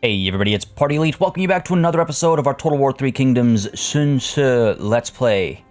Hey everybody, it's Party Elite. Welcome you back to another episode of our Total War 3 Kingdoms Sun Tzu Let's Play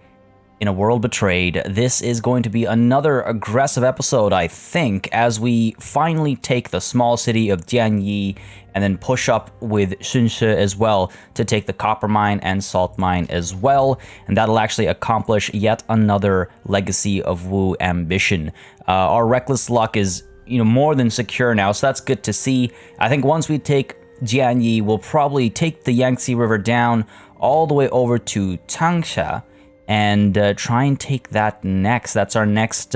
in a World Betrayed. This is going to be another aggressive episode, I think, as we finally take the small city of Jianyi and then push up with Sun Tzu as well to take the copper mine and salt mine as well. And that'll actually accomplish yet another Legacy of Wu ambition. Our reckless luck is, more than secure now, so that's good to see. I think once we take Jianyi, will probably take the Yangtze River down all the way over to Changsha and try and take that next. That's our next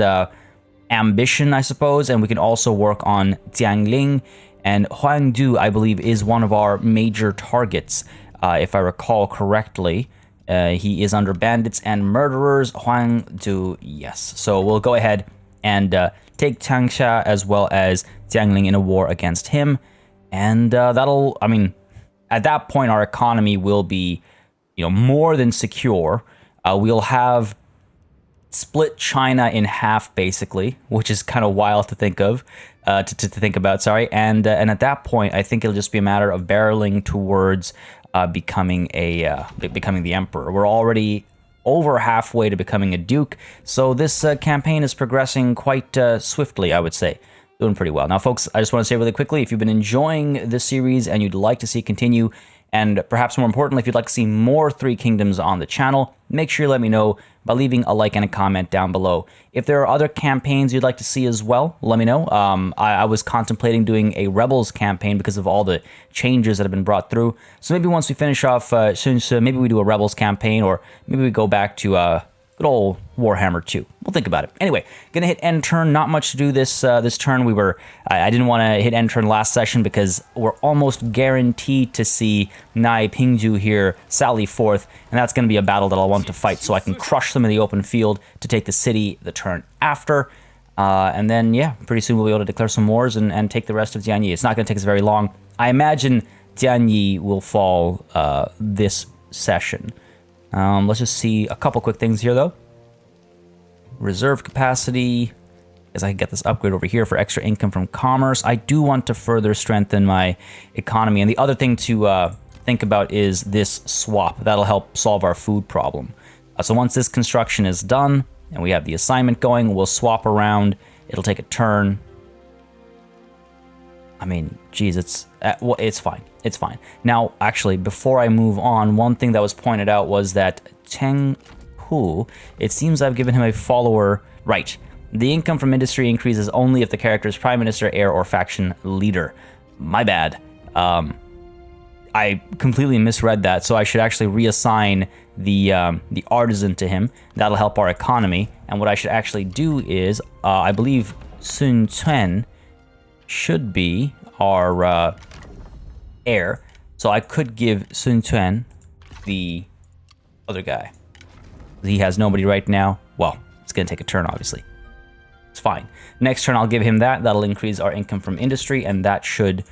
ambition, I suppose, and we can also work on Jiangling, and Huangdu, I believe, is one of our major targets, if I recall correctly. He is under bandits and murderers. Huangdu, yes. So we'll go ahead and take Changsha as well as Jiangling in a war against him. And at that point, our economy will be, more than secure. We'll have split China in half, basically, which is kind of wild to think of, to think about, sorry. And at that point, I think it'll just be a matter of barreling towards becoming the emperor. We're already over halfway to becoming a duke, so this campaign is progressing quite swiftly, I would say. Doing pretty well. Now, folks, I just want to say really quickly, if you've been enjoying this series and you'd like to see it continue, and perhaps more importantly, if you'd like to see more Three Kingdoms on the channel, make sure you let me know by leaving a like and a comment down below. If there are other campaigns you'd like to see as well, let me know. I was contemplating doing a Rebels campaign because of all the changes that have been brought through. So maybe once we finish off Sun Tzu, maybe we do a Rebels campaign, or maybe we go back to good old Warhammer 2. We'll think about it. Anyway, gonna hit end turn. Not much to do this turn. I didn't want to hit end turn last session because we're almost guaranteed to see Nai Pingju here sally forth, and that's gonna be a battle that I'll want to fight so I can crush them in the open field to take the city the turn after. And then, yeah, pretty soon we'll be able to declare some wars and take the rest of Jianyi. It's not gonna take us very long. I imagine Jianyi will fall this session. Let's just see a couple quick things here, though. Reserve capacity, as I can get this upgrade over here for extra income from commerce. I do want to further strengthen my economy. And the other thing to think about is this swap. That'll help solve our food problem. So once this construction is done and we have the assignment going, we'll swap around. It'll take a turn. I mean, geez, it's fine. It's fine. Now, actually, before I move on, one thing that was pointed out was that Cheng Hu, it seems I've given him a follower. Right. The income from industry increases only if the character is prime minister, heir, or faction leader. My bad. I completely misread that, so I should actually reassign the artisan to him. That'll help our economy. And what I should actually do is, I believe Sun Quan should be our heir, so I could give Sun Quan the other guy. He has nobody right now. Well, it's gonna take a turn, obviously. It's fine. Next turn, I'll give him that. That'll increase our income from industry, and that should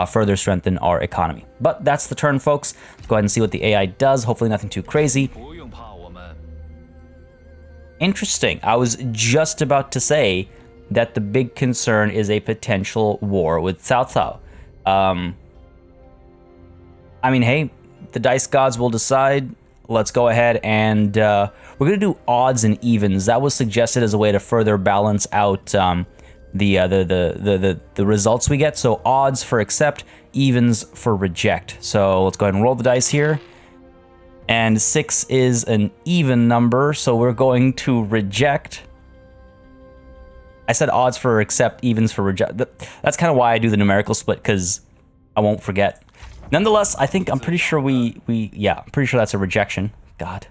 further strengthen our economy. But that's the turn, folks. Let's go ahead and see what the AI does. Hopefully nothing too crazy. Interesting. I was just about to say that the big concern is a potential war with Cao Cao. I mean, hey, the dice gods will decide. Let's go ahead and we're gonna do odds and evens. That was suggested as a way to further balance out the results we get. So odds for accept, evens for reject. So let's go ahead and roll the dice here. And 6 is an even number, so we're going to reject. I said odds for accept, evens for reject. That's kind of why I do the numerical split, because I won't forget. Nonetheless, I'm pretty sure I'm pretty sure that's a rejection. God.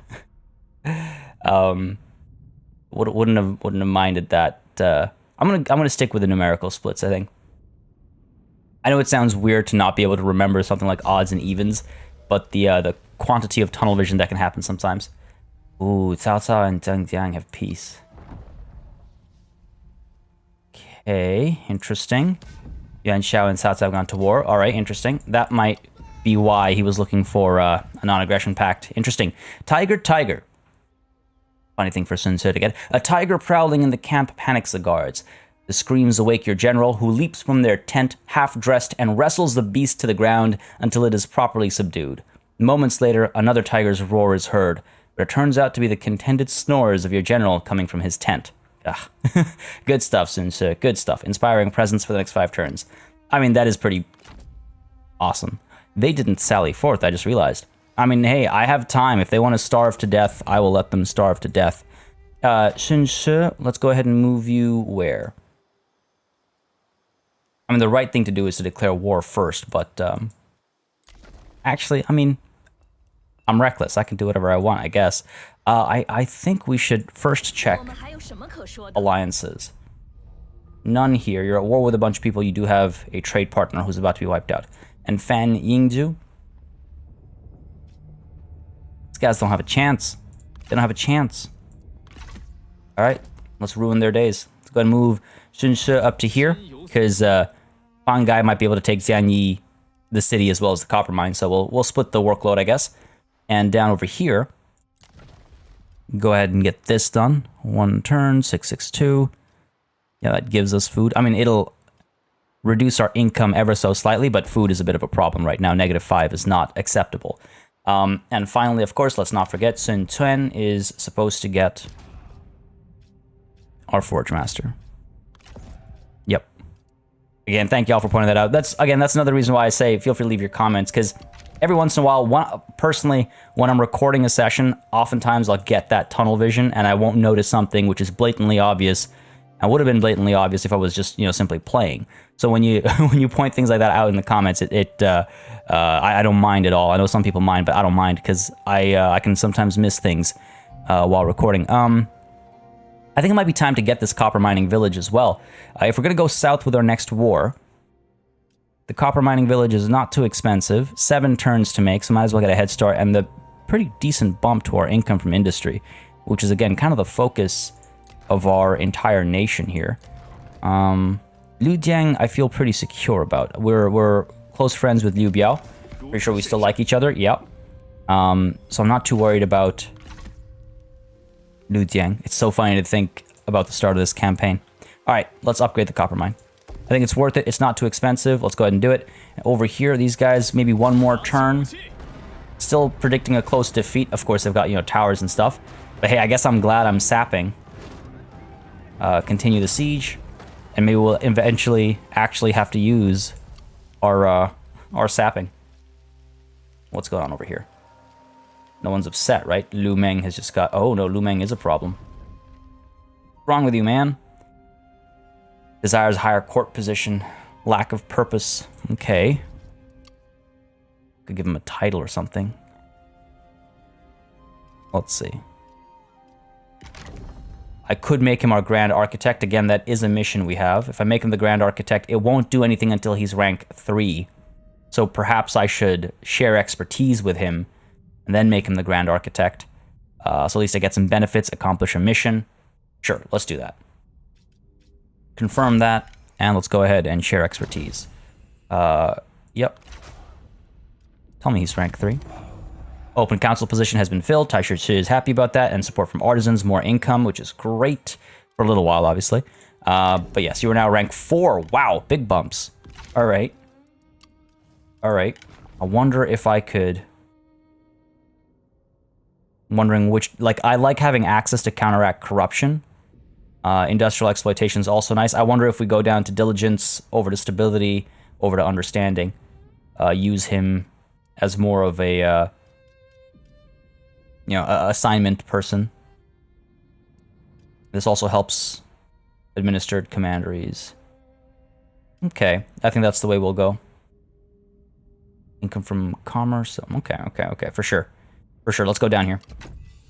Wouldn't have minded that. I'm gonna stick with the numerical splits, I think. I know it sounds weird to not be able to remember something like odds and evens, but the quantity of tunnel vision that can happen sometimes. Ooh, Cao Cao and Zheng Jiang have peace. Okay, interesting. Yuan Shao and Cao Cao have gone to war. All right, interesting. That might be why he was looking for a non-aggression pact. Interesting. Tiger, tiger. Funny thing for Sun Tzu to get. A tiger prowling in the camp panics the guards. The screams awake your general, who leaps from their tent, half-dressed, and wrestles the beast to the ground until it is properly subdued. Moments later, another tiger's roar is heard, but it turns out to be the contented snores of your general coming from his tent. Ugh. Good stuff, Sun Tzu. Good stuff. Inspiring presence for the next 5 turns. I mean, that is pretty awesome. They didn't sally forth, I just realized. I mean, hey, I have time. If they want to starve to death, I will let them starve to death. Sun Tzu, let's go ahead and move you where? I mean, the right thing to do is to declare war first, but actually, I mean, I'm reckless. I can do whatever I want, I guess. I think we should first check alliances. None here. You're at war with a bunch of people. You do have a trade partner who's about to be wiped out. And Fan Yingzhu. These guys don't have a chance. They don't have a chance. Alright, let's ruin their days. Let's go ahead and move Sun Tzu up to here, because Fan Gai might be able to take Xianyi, the city, as well as the copper mine, so we'll split the workload, I guess. And down over here, go ahead and get this done. 1 turn, 662. Yeah, that gives us food. I mean, it'll reduce our income ever so slightly, but food is a bit of a problem right now. -5 is not acceptable. And finally, of course, let's not forget, Sun Tuen is supposed to get our Forge Master. Yep. Again, thank y'all for pointing that out. That's another reason why I say feel free to leave your comments, because every once in a while, personally, when I'm recording a session, oftentimes I'll get that tunnel vision, and I won't notice something which is blatantly obvious. And would have been blatantly obvious if I was just, simply playing. So when you when you point things like that out in the comments, I don't mind at all. I know some people mind, but I don't mind, because I can sometimes miss things while recording. I think it might be time to get this copper mining village as well. If we're gonna go south with our next war, the copper mining village is not too expensive. 7 turns to make, so might as well get a head start, and the pretty decent bump to our income from industry, which is again kind of the focus of our entire nation here. Liu Jiang, I feel pretty secure about. We're close friends with Liu Biao. Pretty sure we still like each other. Yep. So I'm not too worried about Liu Jiang. It's so funny to think about the start of this campaign. All right, let's upgrade the copper mine. I think it's worth it. It's not too expensive. Let's go ahead and do it. Over here, these guys, maybe one more turn. Still predicting a close defeat. Of course, they've got, towers and stuff. But hey, I guess I'm glad I'm sapping. Continue the siege, and maybe we'll eventually actually have to use our sapping. What's going on over here? No one's upset, right? Lu Meng has just got... Oh, no, Lu Meng is a problem. What's wrong with you, man? Desires higher court position. Lack of purpose. Okay. Could give him a title or something. Let's see. I could make him our Grand Architect. Again, that is a mission we have. If I make him the Grand Architect, it won't do anything until he's rank 3. So perhaps I should share expertise with him and then make him the Grand Architect. So at least I get some benefits, accomplish a mission. Sure, let's do that. Confirm that, and let's go ahead and share expertise. Yep. Tell me he's rank 3. Open council position has been filled. Tai Shi is happy about that, and support from artisans, more income, which is great for a little while, obviously. But yes, you are now rank 4. Wow, big bumps. All right. All right. I wonder if I could... I'm wondering which... I like having access to counteract corruption. Industrial exploitation is also nice. I wonder if we go down to diligence, over to stability, over to understanding. Use him as more of a... assignment person. This also helps administered commanderies. Okay, I think that's the way we'll go. Income from commerce. Okay, for sure. For sure, let's go down here.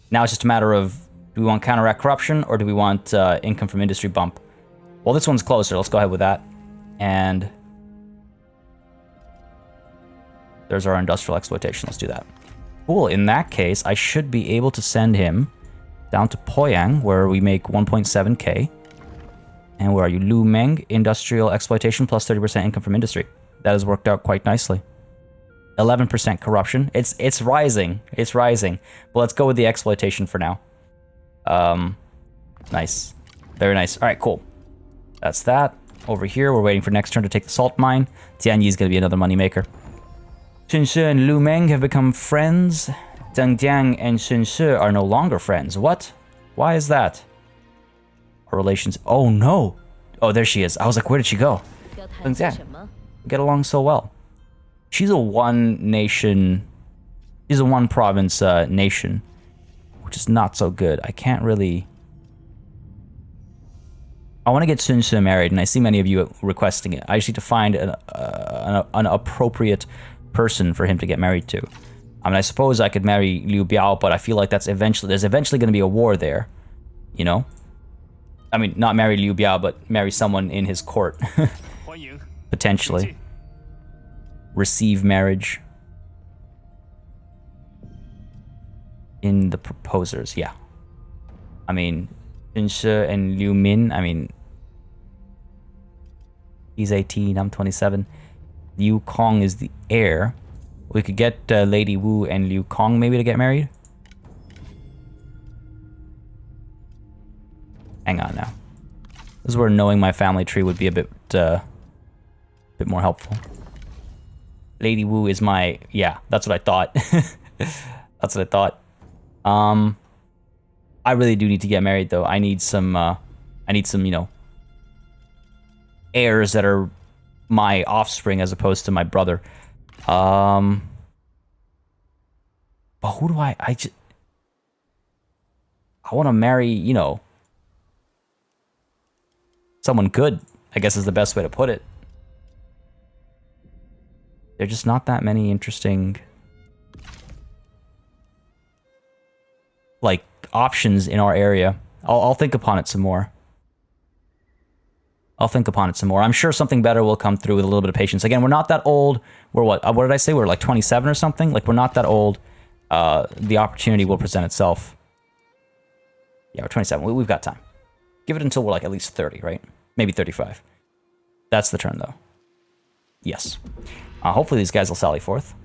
Now it's just a matter of, do we want counteract corruption, or do we want income from industry bump? Well, this one's closer. Let's go ahead with that. And there's our industrial exploitation. Let's do that. Cool, in that case, I should be able to send him down to Poyang, where we make 1.7k. And where are you? Lu Meng, industrial exploitation plus 30% income from industry. That has worked out quite nicely. 11% corruption. It's rising. It's rising. But let's go with the exploitation for now. Nice. Very nice. All right, cool. That's that. Over here, we're waiting for next turn to take the salt mine. Tianyi is going to be another moneymaker. Sun Ce and Lu Meng have become friends. Deng Jiang and Sun Ce are no longer friends. What? Why is that? Our relations... Oh, no. Oh, there she is. I was like, where did she go? Deng Jiang. Get along so well. She's a one-nation... She's a one-province nation, which is not so good. I can't really... I want to get Sun Ce married, and I see many of you requesting it. I just need to find an appropriate person for him to get married to. I mean, I suppose I could marry Liu Biao, but I feel like there's eventually going to be a war there, you know? I mean, not marry Liu Biao, but marry someone in his court. Potentially. Receive marriage. In the proposers, yeah. I mean... Sun Ce and Liu Min, I mean, he's 18, I'm 27. Liu Kong is the heir. We could get Lady Wu and Liu Kong maybe to get married. Hang on now. This is where knowing my family tree would be a bit more helpful. Lady Wu is my... Yeah, that's what I thought. That's what I thought. I really do need to get married, though. I need some, you know, heirs that are my offspring as opposed to my brother. But who do I want to marry, you know, someone good, I guess is the best way to put it. There's just not that many interesting, like, options in our area. I'll think upon it some more. I'll think upon it some more. I'm sure something better will come through with a little bit of patience. Again, we're not that old. We're what did I say? We're like 27 or something? Like, we're not that old. The opportunity will present itself. Yeah, we're 27. We've got time. Give it until we're like at least 30, right? Maybe 35. That's the turn, though. Yes. Hopefully these guys will sally forth.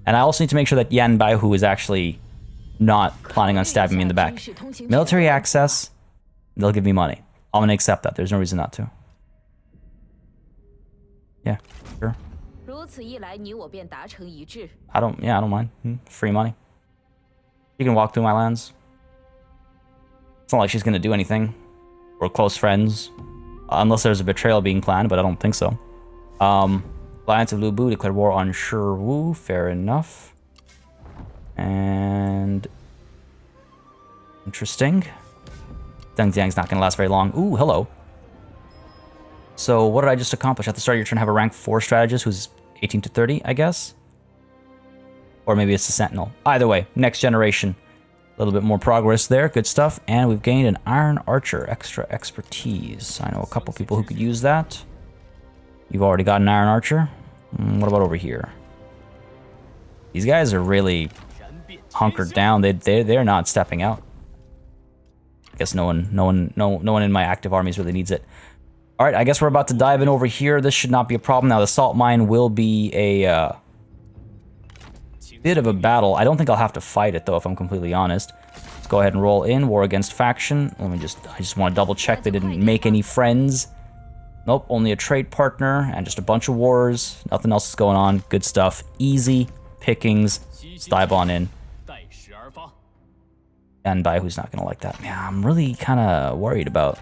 And I also need to make sure that Yan Baihu is actually not planning on stabbing me in the back. Military access, they'll give me money. I'm gonna accept that. There's no reason not to. Yeah, sure. I don't mind. Free money. You can walk through my lands. It's not like she's gonna do anything. We're close friends. Unless there's a betrayal being planned, but I don't think so. Alliance of Lu Bu declared war on Shiwu. Fair enough. And... interesting. Deng Jiang's not going to last very long. Ooh, hello. So, what did I just accomplish? At the start of your turn, have a rank 4 strategist who's 18 to 30, I guess? Or maybe it's the Sentinel. Either way, next generation. A little bit more progress there. Good stuff. And we've gained an Iron Archer. Extra expertise. I know a couple people who could use that. You've already got an Iron Archer. What about over here? These guys are really... hunkered down. They're not stepping out. I guess no one in my active armies really needs it. All right, I guess we're about to dive in over here. This should not be a problem. Now the salt mine will be a bit of a battle. I don't think I'll have to fight it though, if I'm completely honest. Let's go ahead and roll in. War against faction. I just want to double check they didn't make any friends. Nope, only a trade partner and just a bunch of wars. Nothing else is going on. Good stuff. Easy pickings. Let's dive on in. And by who's not gonna like that. Yeah, I'm really kind of worried about.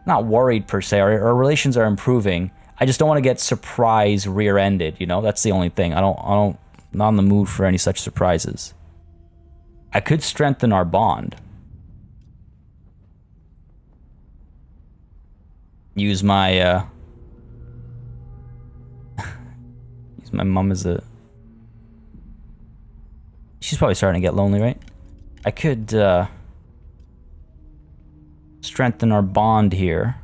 Not worried per se. Our relations are improving. I just don't want to get surprise rear-ended. You know, that's the only thing. I'm not in the mood for any such surprises. I could strengthen our bond. Use my use my mom as a. She's probably starting to get lonely, right? I could strengthen our bond here.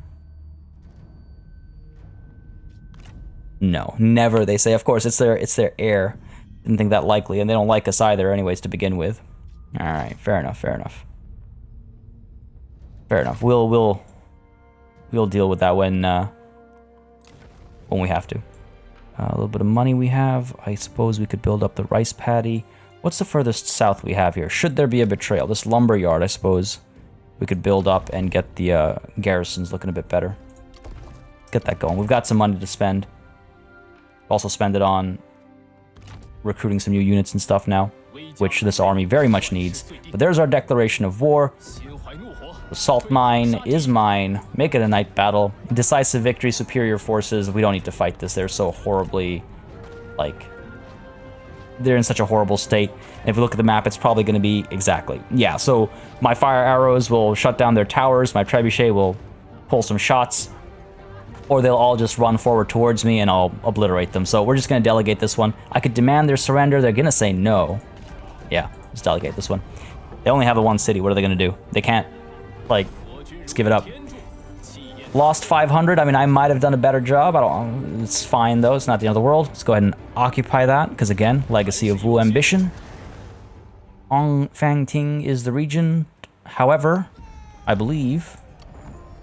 No, never, they say. Of course, it's their heir. Didn't think that likely, and they don't like us either anyways to begin with. Alright, fair enough, fair enough. Fair enough. We'll deal with that when we have to. A little bit of money we have. I suppose we could build up the rice paddy. What's the furthest south we have here? Should there be a betrayal? This lumber yard, I suppose, we could build up and get the garrisons looking a bit better. Get that going. We've got some money to spend. Also spend it on recruiting some new units and stuff now, which this army very much needs. But there's our declaration of war. The salt mine is mine. Make it a night battle. Decisive victory, superior forces. We don't need to fight this. They're so horribly, like, they're in such a horrible state. And if we look at the map, it's probably going to be exactly. Yeah, so my fire arrows will shut down their towers. My trebuchet will pull some shots. Or they'll all just run forward towards me and I'll obliterate them. So we're just going to delegate this one. I could demand their surrender. They're going to say no. Yeah, let's delegate this one. They only have the one city. What are they going to do? They can't, like, just give it up. Lost 500. I mean, I might have done a better job. I don't. It's fine, though. It's not the end of the world. Let's go ahead and occupy that. Because, again, Legacy of Wu ambition. Fangting is the region. However, I believe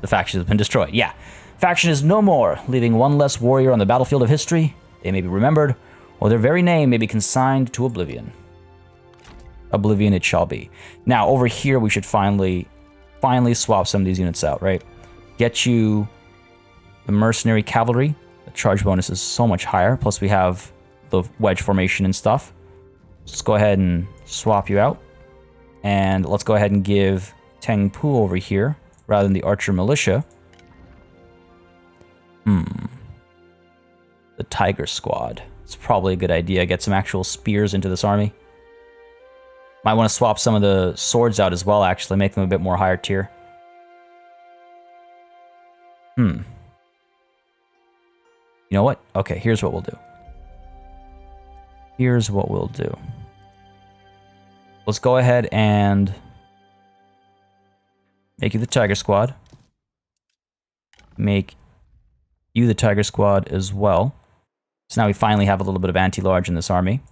the faction has been destroyed. Yeah. Faction is no more, leaving one less warrior on the battlefield of history. They may be remembered, or their very name may be consigned to oblivion. Oblivion it shall be. Now, over here, we should finally swap some of these units out, right? Get you the mercenary cavalry. The charge bonus is so much higher. Plus, we have the wedge formation and stuff. Let's go ahead and swap you out. And let's go ahead and give Teng Pu over here, rather than the archer militia. The Tiger Squad. It's probably a good idea. Get some actual spears into this army. Might want to swap some of the swords out as well, actually. Make them a bit more higher tier. You know what? Okay, here's what we'll do. Here's what we'll do. Let's go ahead and make you the Tiger Squad. Make you the Tiger Squad as well. So now we finally have a little bit of anti-large in this army.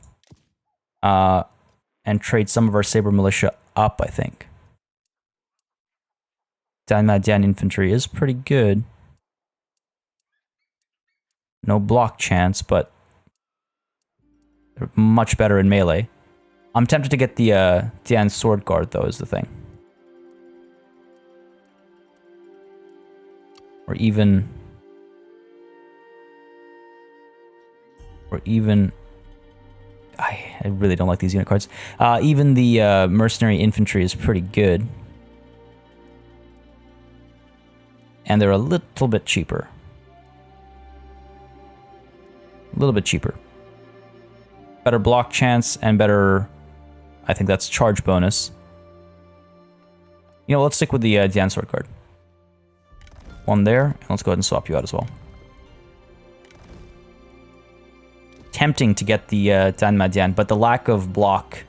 And trade some of our Saber Militia up, I think. Dian infantry is pretty good. No block chance, but they're much better in melee. I'm tempted to get the Dian Sword Guard, though, is the thing. Or even... I really don't like these unit cards. Even the mercenary infantry is pretty good. And they're a little bit cheaper. A little bit cheaper. Better block chance and better... I think that's charge bonus. You know, let's stick with the Dian Sword Guard. One there, and let's go ahead and swap you out as well. Tempting to get the Dan Madian, but the lack of block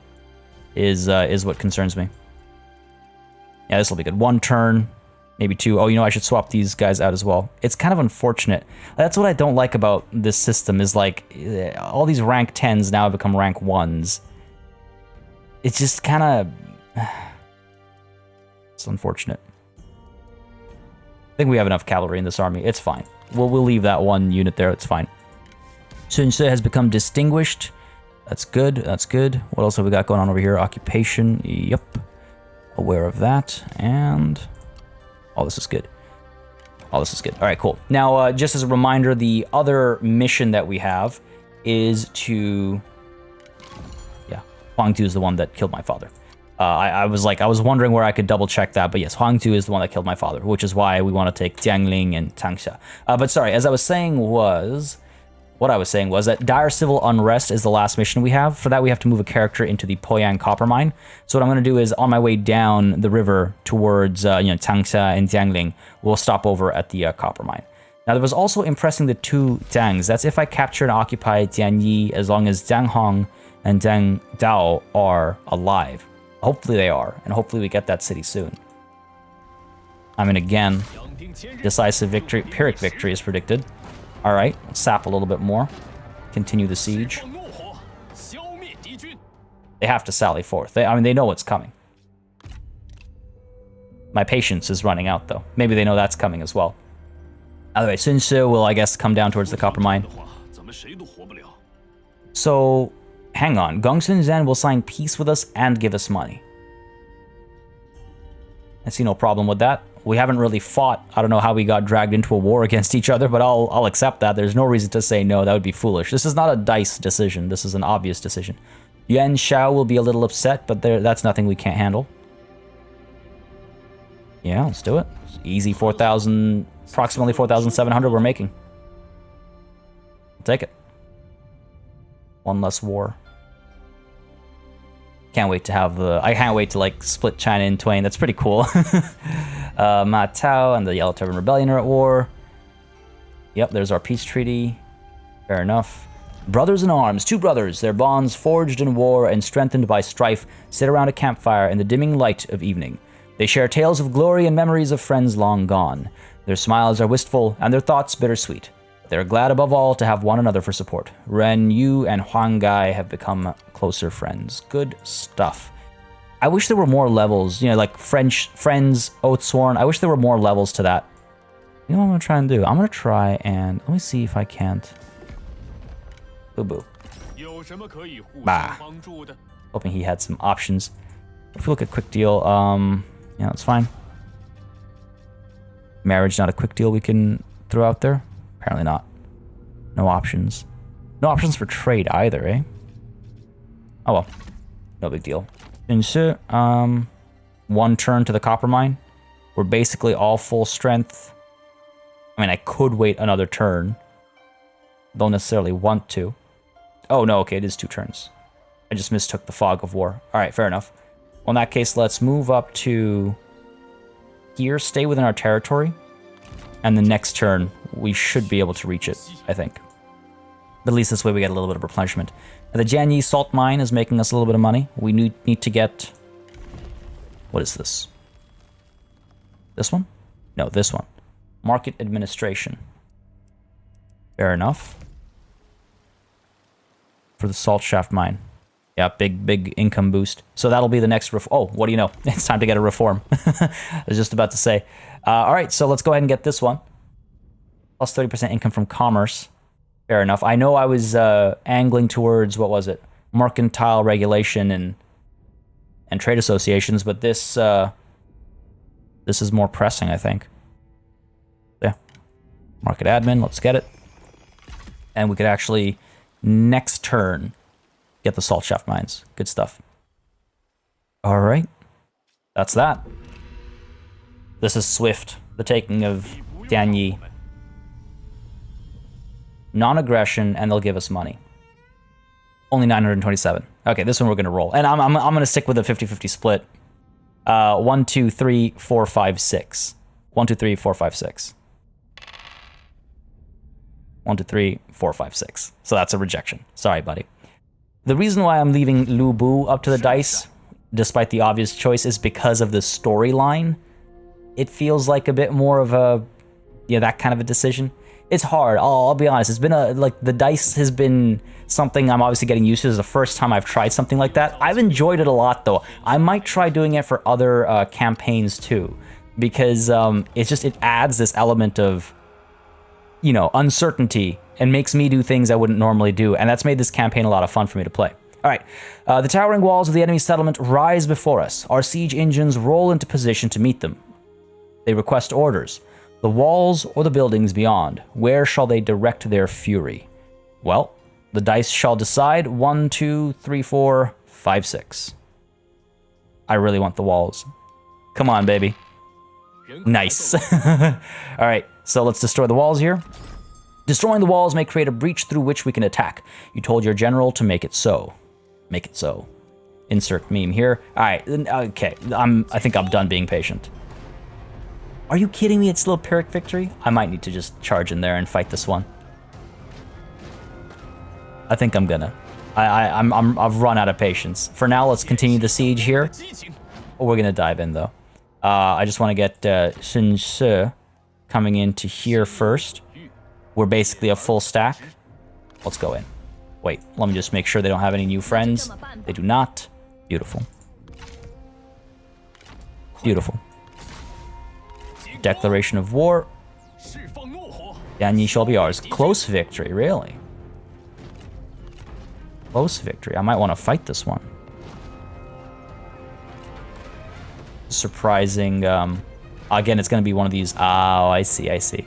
is what concerns me. Yeah, this will be good. One turn, maybe two. Oh, you know, I should swap these guys out as well. It's kind of unfortunate. That's what I don't like about this system is like all these rank 10s now have become rank 1s. It's just kind of... It's unfortunate. I think we have enough cavalry in this army. It's fine. We'll leave that one unit there. It's fine. Sun Ce has become distinguished. That's good. That's good. What else have we got going on over here? Occupation. Yep. Aware of that. And... oh, this is good. Oh, this is good. All right, cool. Now, just as a reminder, the other mission that we have is to... yeah, Huang Tu is the one that killed my father. I was wondering where I could double check that, but yes, Huang Tu is the one that killed my father, which is why we want to take Jiangling and Tangsha. But sorry, as I was saying was... what I was saying was that Dire Civil Unrest is the last mission we have. For that, we have to move a character into the Poyang Copper Mine. So what I'm going to do is, on my way down the river towards, Tangsha and Jiangling, we'll stop over at the Copper Mine. Now, there was also impressing the two Dangs. That's if I capture and occupy Jianyi, as long as Dang Hong and Dang Dao are alive. Hopefully they are, and hopefully we get that city soon. I mean, again, decisive victory, Pyrrhic victory is predicted. Alright, sap a little bit more. Continue the siege. They have to sally forth. They know what's coming. My patience is running out, though. Maybe they know that's coming as well. Anyway, Sun Ce will, I guess, come down towards the copper mine. So, hang on. Gongsun Zan will sign peace with us and give us money. I see no problem with that. We haven't really fought. I don't know how we got dragged into a war against each other, but I'll accept that. There's no reason to say no. That would be foolish. This is not a dice decision. This is an obvious decision. Yuan Shao will be a little upset, but that's nothing we can't handle. Yeah, let's do it. It's easy 4,000, approximately 4,700 we're making. I'll take it. One less war. Can't wait to have I can't wait to like split China in twain. That's pretty cool. Ma Tao and the Yellow Turban Rebellion are at war. Yep, there's our peace treaty. Fair enough. Brothers in arms, two brothers, their bonds forged in war and strengthened by strife, sit around a campfire in the dimming light of evening. They share tales of glory and memories of friends long gone. Their smiles are wistful and their thoughts bittersweet. They're glad above all to have one another for support. Ren Yu and Huang Gai have become closer friends. Good stuff. I wish there were more levels, you know, like friends, Oathsworn. I wish there were more levels to that. You know what I'm going to try and do? I'm going to try and, let me see if I can't. Boo-boo. Bah. Hoping he had some options. If we look at quick deal, yeah, that's fine. Marriage, not a quick deal we can throw out there? Apparently not. No options. No options for trade either, eh? Oh well. No big deal. One turn to the copper mine. We're basically all full strength. I mean, I could wait another turn. Don't necessarily want to. Oh, no, okay, it is 2 turns. I just mistook the fog of war. Alright, fair enough. Well, in that case, let's move up to here, stay within our territory, and the next turn, we should be able to reach it, I think. But at least this way we get a little bit of replenishment. And the Jianyi salt mine is making us a little bit of money. We need to get... What is this? This one? No, this one. Market administration. Fair enough. For the salt shaft mine. Yeah, big income boost. So that'll be the next oh, what do you know? It's time to get a reform. I was just about to say. All right, so let's go ahead and get this one. Plus 30% income from commerce. Fair enough. I know I was angling towards, what was it? Mercantile regulation and trade associations, but this is more pressing, I think. Yeah. Market admin, let's get it. And we could actually, next turn, get the salt shaft mines. Good stuff. All right. That's that. This is swift. The taking of Danyi. Non-aggression, and they'll give us money. Only 927. Okay, this one we're going to roll. And I'm going to stick with a 50-50 split. 1, 2, 3, 4, 5, 6. 1, 2, 3, 4, 5, 6. 1, 2, 3, 4, 5, 6. So that's a rejection. Sorry, buddy. The reason why I'm leaving Lu Bu up to the dice, despite the obvious choice, is because of the storyline. It feels like a bit more of a, yeah, that kind of a decision. It's hard. I'll be honest. It's been like the dice has been something I'm obviously getting used to. This is the first time I've tried something like that. I've enjoyed it a lot, though. I might try doing it for other campaigns too, because it adds this element of, you know, uncertainty and makes me do things I wouldn't normally do, and that's made this campaign a lot of fun for me to play. All right, the towering walls of the enemy settlement rise before us. Our siege engines roll into position to meet them. They request orders. The walls or the buildings beyond, where shall they direct their fury? Well, the dice shall decide. 1, 2, 3, 4, 5, 6. I really want the walls. Come on, baby. Nice. All right, so let's destroy the walls here. Destroying the walls may create a breach through which we can attack. You told your general to make it so. Make it so. Insert meme here. All right, okay. I think I'm done being patient. Are you kidding me? It's still a Pyrrhic victory? I might need to just charge in there and fight this one. I think I'm gonna. I've run out of patience. For now, let's continue the siege here. We're gonna dive in though. I just want to get Sun Ce coming into here first. We're basically a full stack. Let's go in. Wait, let me just make sure they don't have any new friends. They do not. Beautiful. Beautiful. Declaration of war. Danyi shall be ours. Close victory, really? Close victory. I might want to fight this one. surprising. Again, it's going to be one of these. Oh, I see, I see.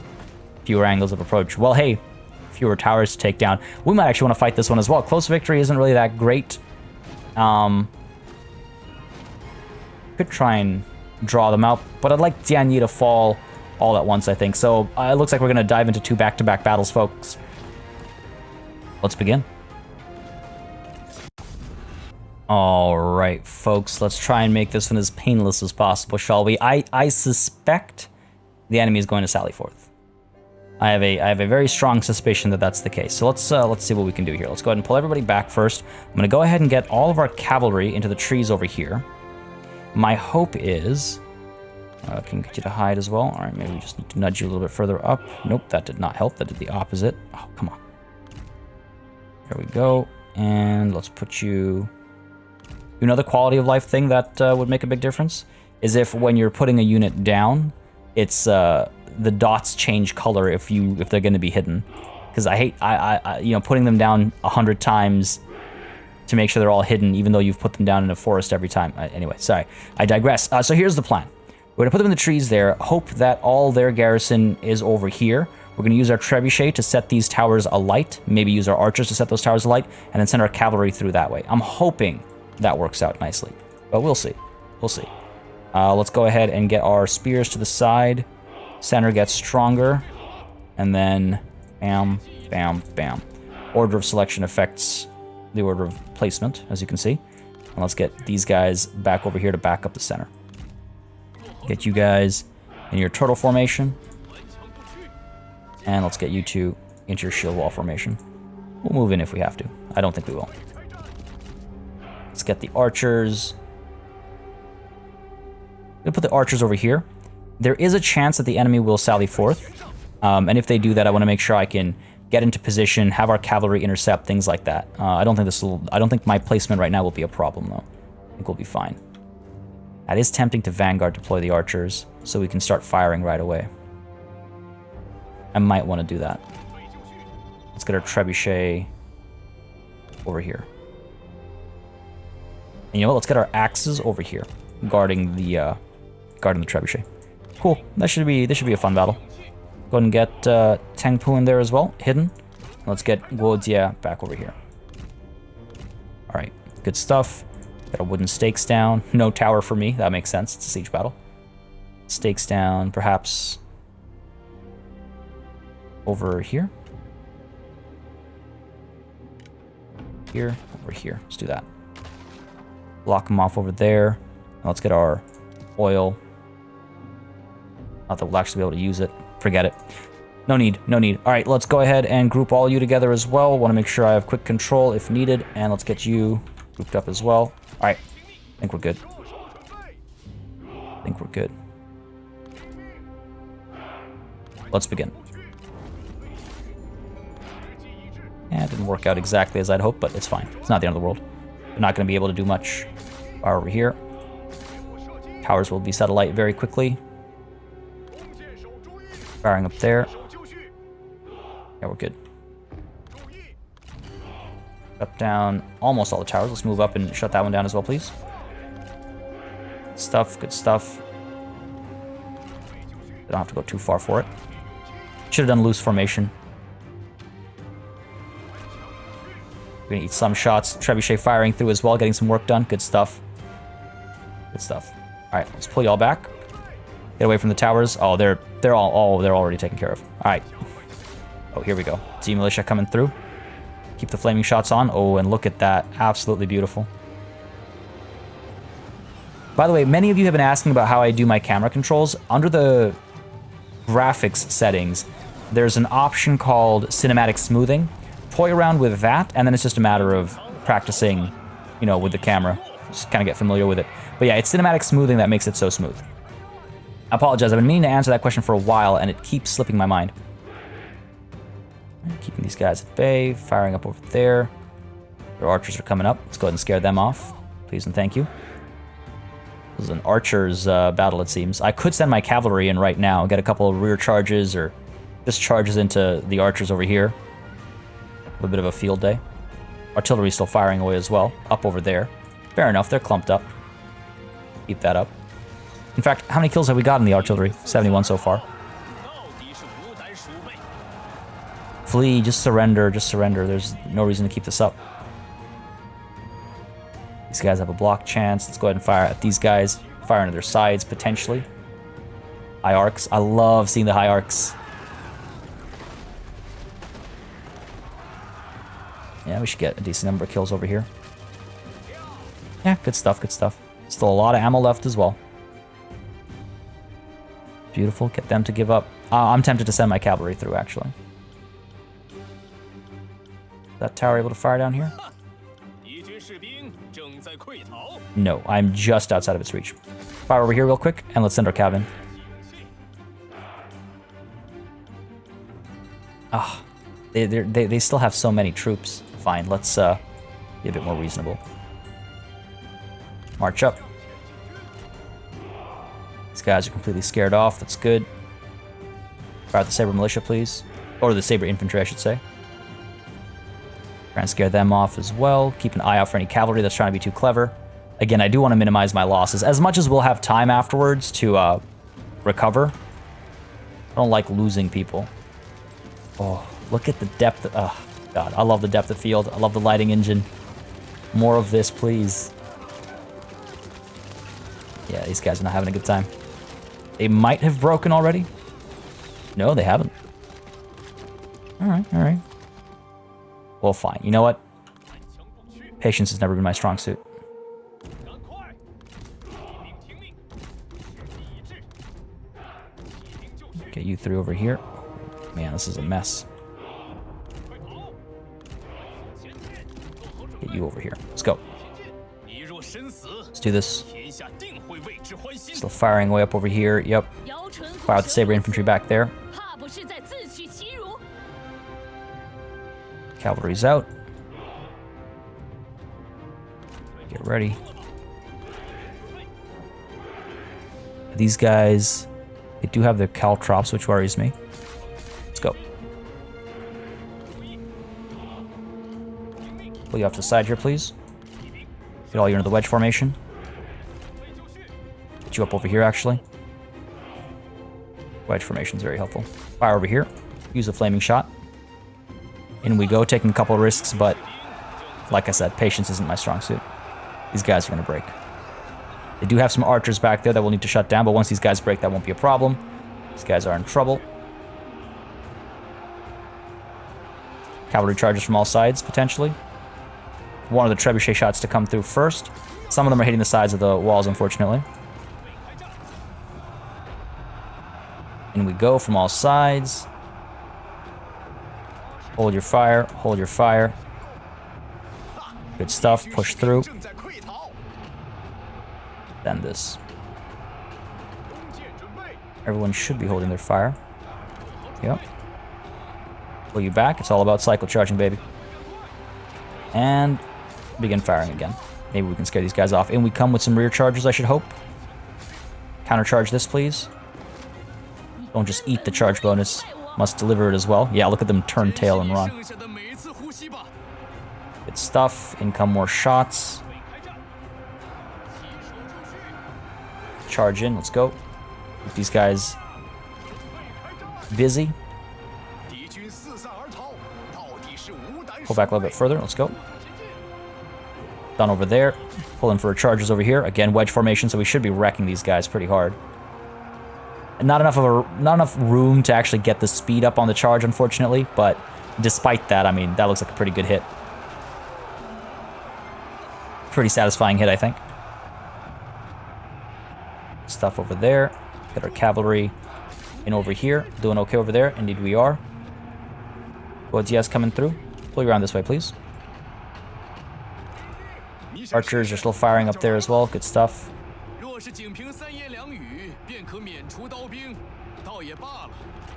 Fewer angles of approach. Well, hey, fewer towers to take down. We might actually want to fight this one as well. Close victory isn't really that great. Could try and draw them out, but I'd like Tianyi to fall all at once, I think. So it looks like we're going to dive into 2 back-to-back battles, folks. Let's begin. All right, folks, let's try and make this one as painless as possible, shall we? I suspect the enemy is going to sally forth. I have a very strong suspicion that that's the case. So let's see what we can do here. Let's go ahead and pull everybody back first. I'm going to go ahead and get all of our cavalry into the trees over here. My hope is... can get you to hide as well. All right, maybe we just need to nudge you a little bit further up. Nope, that did not help. That did the opposite. Oh, come on. There we go. And let's put you... Another quality of life thing that would make a big difference is if when you're putting a unit down, it's the dots change color if they're going to be hidden. Because I hate you know, putting them down 100 times to make sure they're all hidden, even though you've put them down in a forest every time. Anyway, sorry, I digress. So here's the plan. We're gonna put them in the trees there. Hope that all their garrison is over here. We're gonna use our trebuchet to set these towers alight. Maybe use our archers to set those towers alight, and then send our cavalry through that way. I'm hoping that works out nicely, but we'll see. We'll see. Let's go ahead and get our spears to the side. Center gets stronger, and then bam, bam, bam. Order of selection affects the order of placement, as you can see. And let's get these guys back over here to back up the center. Get you guys in your turtle formation. And let's get you two into your shield wall formation. We'll move in if we have to. I don't think we will. Let's get the archers. I'm gonna put the archers over here. There is a chance that the enemy will sally forth. And if they do that, I want to make sure I can get into position, have our cavalry intercept, things like that. I don't think my placement right now will be a problem, though. I think we'll be fine. That is tempting to Vanguard deploy the archers, so we can start firing right away. I might want to do that. Let's get our trebuchet over here. And you know what? Let's get our axes over here, guarding the trebuchet. Cool. This should be a fun battle. Go ahead and get Tengpu in there as well, hidden. Let's get Guojia back over here. All right, good stuff. Got our wooden stakes down. No tower for me. That makes sense. It's a siege battle. Stakes down, perhaps over here. Here, over here. Let's do that. Block them off over there. Now let's get our oil. Not that we'll actually be able to use it. Forget it. No need, no need. All right, let's go ahead and group all you together as well. Want to make sure I have quick control if needed. And let's get you grouped up as well. All right, I think we're good. I think we're good. Let's begin. Yeah, it didn't work out exactly as I'd hoped, but it's fine. It's not the end of the world. We're not going to be able to do much. Far over here. Towers will be set alight very quickly. Firing up there. Yeah, we're good. Up, down, almost all the towers. Let's move up and shut that one down as well, please. Good stuff, good stuff. Don't have to go too far for it. Should have done loose formation. We're gonna eat some shots. Trebuchet firing through as well, getting some work done. Good stuff. Good stuff. All right, let's pull y'all back. Get away from the towers. Oh, they're already taken care of. All right. Oh, here we go. Z militia coming through. Keep the flaming shots on. Oh, and look at that. Absolutely beautiful. By the way, many of you have been asking about how I do my camera controls. Under the graphics settings, there's an option called cinematic smoothing. Toy around with that, and then it's just a matter of practicing, you know, with the camera. Just kind of get familiar with it. But yeah, it's cinematic smoothing that makes it so smooth. I apologize. I've been meaning to answer that question for a while, and it keeps slipping my mind. Keeping these guys at bay, firing up over there. Their archers are coming up. Let's go ahead and scare them off. Please and thank you. This is an archer's battle, it seems. I could send my cavalry in right now, get a couple of rear charges, or just charges into the archers over here. A bit of a field day. Artillery still firing away as well, up over there. Fair enough, they're clumped up. Keep that up. In fact, how many kills have we got in the artillery? 71 so far. Flee, just surrender, just surrender. There's no reason to keep this up. These guys have a block chance. Let's go ahead and fire at these guys. Fire into their sides, potentially. High arcs. I love seeing the high arcs. Yeah, we should get a decent number of kills over here. Yeah, good stuff, good stuff. Still a lot of ammo left as well. Beautiful. Get them to give up. I'm tempted to send my cavalry through, actually. Is that tower able to fire down here? No, I'm just outside of its reach. Fire over here real quick, and let's send our cav in. Ah, they still have so many troops. Fine, let's be a bit more reasonable. March up. These guys are completely scared off. That's good. Fire at the Saber Militia, please. Or the Saber Infantry, I should say. Try and scare them off as well. Keep an eye out for any cavalry that's trying to be too clever. Again, I do want to minimize my losses. As much as we'll have time afterwards to recover, I don't like losing people. Oh, look at the depth. Oh, God. I love the depth of field. I love the lighting engine. More of this, please. Yeah, these guys are not having a good time. They might have broken already. No, they haven't. All right, all right. Well, fine. You know what? Patience has never been my strong suit. Get you three over here. Man, this is a mess. Get you over here. Let's go. Let's do this. Still firing way up over here. Yep. Fire out the Saber Infantry back there. Cavalry's out. Get ready. These guys, they do have their caltrops, which worries me. Let's go. Pull you off to the side here, please. Get all you into the wedge formation. Get you up over here, actually. Wedge formation is very helpful. Fire over here. Use a flaming shot. In we go, taking a couple of risks, but like I said, patience isn't my strong suit. These guys are going to break. They do have some archers back there that we'll need to shut down, but once these guys break, that won't be a problem. These guys are in trouble. Cavalry charges from all sides, potentially. One of the trebuchet shots to come through first. Some of them are hitting the sides of the walls, unfortunately. In we go from all sides. Hold your fire, hold your fire. Good stuff, push through. Then this. Everyone should be holding their fire. Yep. Pull you back, it's all about cycle charging, baby. And begin firing again. Maybe we can scare these guys off. And we come with some rear charges, I should hope. Countercharge this, please. Don't just eat the charge bonus. Must deliver it as well. Yeah, look at them turn tail and run. Good stuff. In come more shots. Charge in. Let's go. Keep these guys busy. Pull back a little bit further. Let's go. Done over there. Pulling for charges over here. Again, wedge formation, so we should be wrecking these guys pretty hard. Not enough room to actually get the speed up on the charge, unfortunately, but despite that, I mean, that looks like a pretty good hit. Pretty satisfying hit, I think. Stuff over there. Got our cavalry in over here. Doing okay over there. Indeed we are. Guardias coming through. Pull you around this way, please. Archers are still firing up there as well. Good stuff.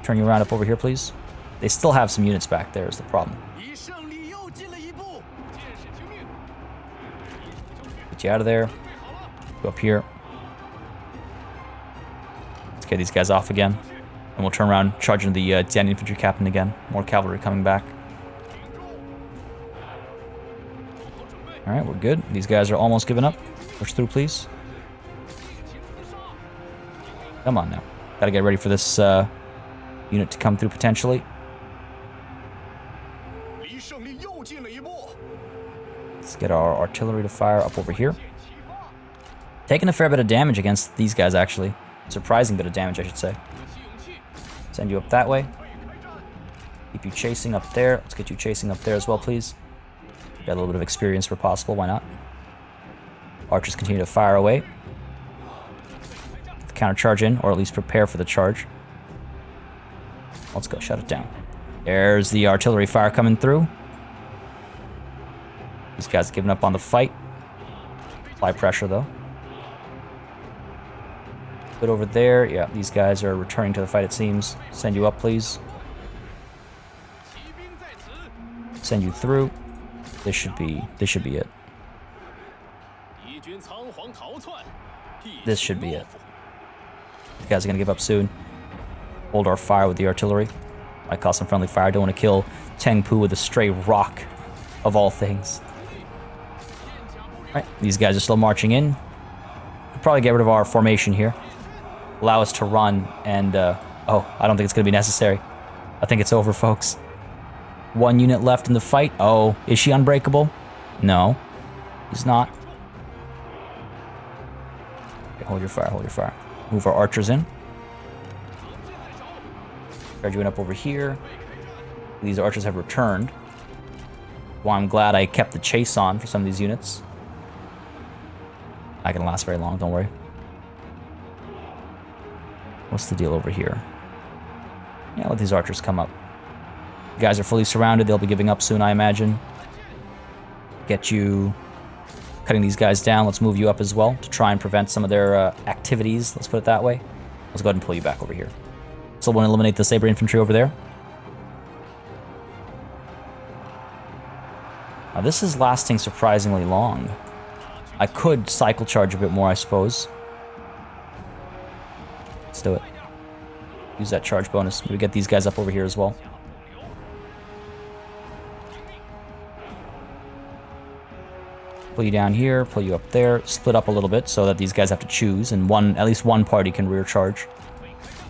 Turn you around up over here, please. They still have some units back there is the problem. Get you out of there. Go up here. Let's get these guys off again. And we'll turn around, charge into the destined infantry captain again. More cavalry coming back. Alright, we're good. These guys are almost giving up. Push through, please. Come on now. Gotta get ready for this unit to come through potentially. Let's get our artillery to fire up over here. Taking a fair bit of damage against these guys, actually. Surprising bit of damage, I should say. Send you up that way. Keep you chasing up there. Let's get you chasing up there as well, please. Got a little bit of experience where possible. Why not? Archers continue to fire away. Counter charge in, or at least prepare for the charge. Let's go shut it down. There's the artillery fire coming through. These guys giving up on the fight. Apply pressure though. But over there, yeah, these guys are returning to the fight, it seems. Send you up, please. Send you through. This should be it. This should be it. The guys are gonna give up soon. Hold our fire with the artillery. Might cause some friendly fire. Don't want to kill Tengpu with a stray rock, of all things. Alright, these guys are still marching in. We'll probably get rid of our formation here. Allow us to run and, oh, I don't think it's gonna be necessary. I think it's over, folks. One unit left in the fight. Oh, is she unbreakable? No, she's not. Okay, hold your fire, hold your fire. Move our archers in. Charge you in up over here. These archers have returned. Well, I'm glad I kept the chase on for some of these units. Not gonna last very long, don't worry. What's the deal over here? Yeah, let these archers come up. You guys are fully surrounded. They'll be giving up soon, I imagine. Get you cutting these guys down. Let's move you up as well to try and prevent some of their activities. Let's put it that way. Let's go ahead and pull you back over here. So we'll eliminate the saber infantry over there. Now this is lasting surprisingly long. I could cycle charge a bit more, I suppose. Let's do it. Use that charge bonus. Maybe get these guys up over here as well. Pull you down here, pull you up there, split up a little bit so that these guys have to choose, and at least one party can rear charge.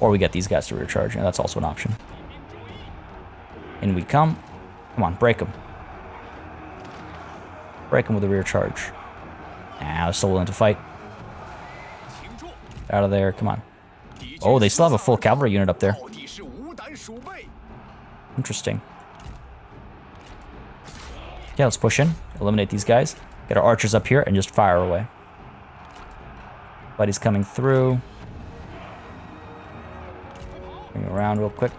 Or we get these guys to rear charge, and that's also an option. In we come. Come on, break them. Break them with a rear charge. Ah, they're still willing to fight. Out of there, come on. Oh, they still have a full cavalry unit up there. Interesting. Yeah, let's push in, eliminate these guys. Get our archers up here and just fire away. Buddy's coming through. Bring it around real quick.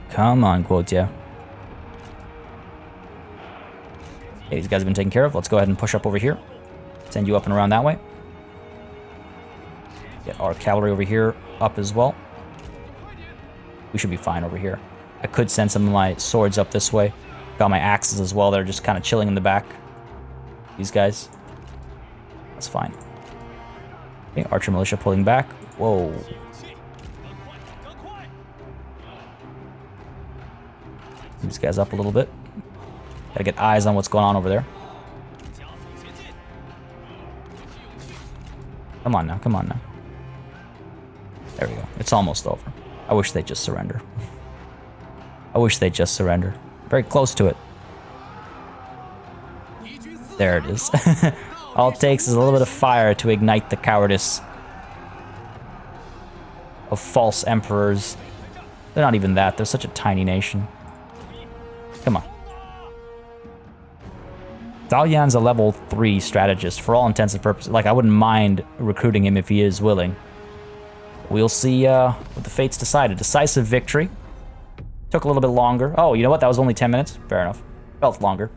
Come on, Guotia. Okay, these guys have been taken care of. Let's go ahead and push up over here. Send you up and around that way. Get our cavalry over here up as well. We should be fine over here. I could send some of my swords up this way. Got my axes as well. They're just kind of chilling in the back. These guys. That's fine. Okay, archer militia pulling back. Whoa. These guys up a little bit. Gotta get eyes on what's going on over there. Come on now, come on now. There we go. It's almost over. I wish they'd just surrender. I wish they'd just surrender. Very close to it. There it is. All it takes is a little bit of fire to ignite the cowardice of false emperors. They're not even that. They're such a tiny nation. Come on. Zhao Yan's a level 3 strategist for all intents and purposes. Like, I wouldn't mind recruiting him if he is willing. We'll see what the fates decide. A decisive victory. Took a little bit longer. Oh, you know what? That was only 10 minutes. Fair enough. Felt longer.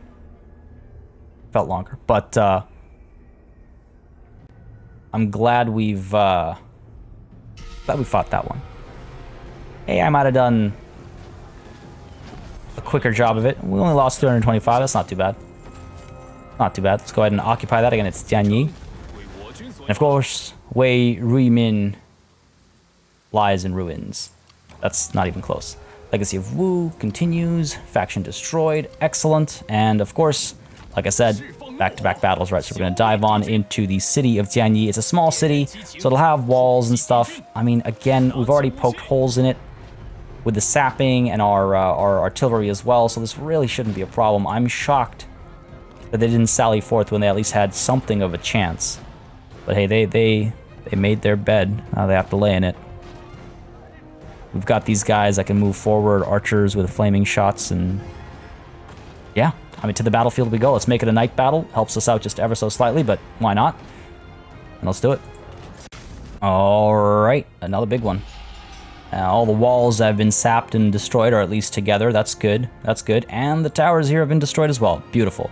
Felt longer. But, I'm glad we fought that one. Hey, I might have done a quicker job of it. We only lost 225. That's not too bad. Not too bad. Let's go ahead and occupy that. Again, it's Tianyi. And of course, Wei Ruimin lies in ruins. That's not even close. Legacy of Wu continues. Faction destroyed. Excellent. And of course, like I said, back-to-back battles, right? So we're going to dive on into the city of Jianyi. It's a small city, so it'll have walls and stuff. I mean, again, we've already poked holes in it with the sapping and our artillery as well, so this really shouldn't be a problem. I'm shocked that they didn't sally forth when they at least had something of a chance. But hey, they made their bed. Now they have to lay in it. We've got these guys that can move forward, archers with flaming shots, and yeah, I mean, to the battlefield we go. Let's make it a night battle. Helps us out just ever so slightly, but why not? And let's do it. All right, another big one. All the walls have been sapped and destroyed, or at least together. That's good. That's good. And the towers here have been destroyed as well. Beautiful.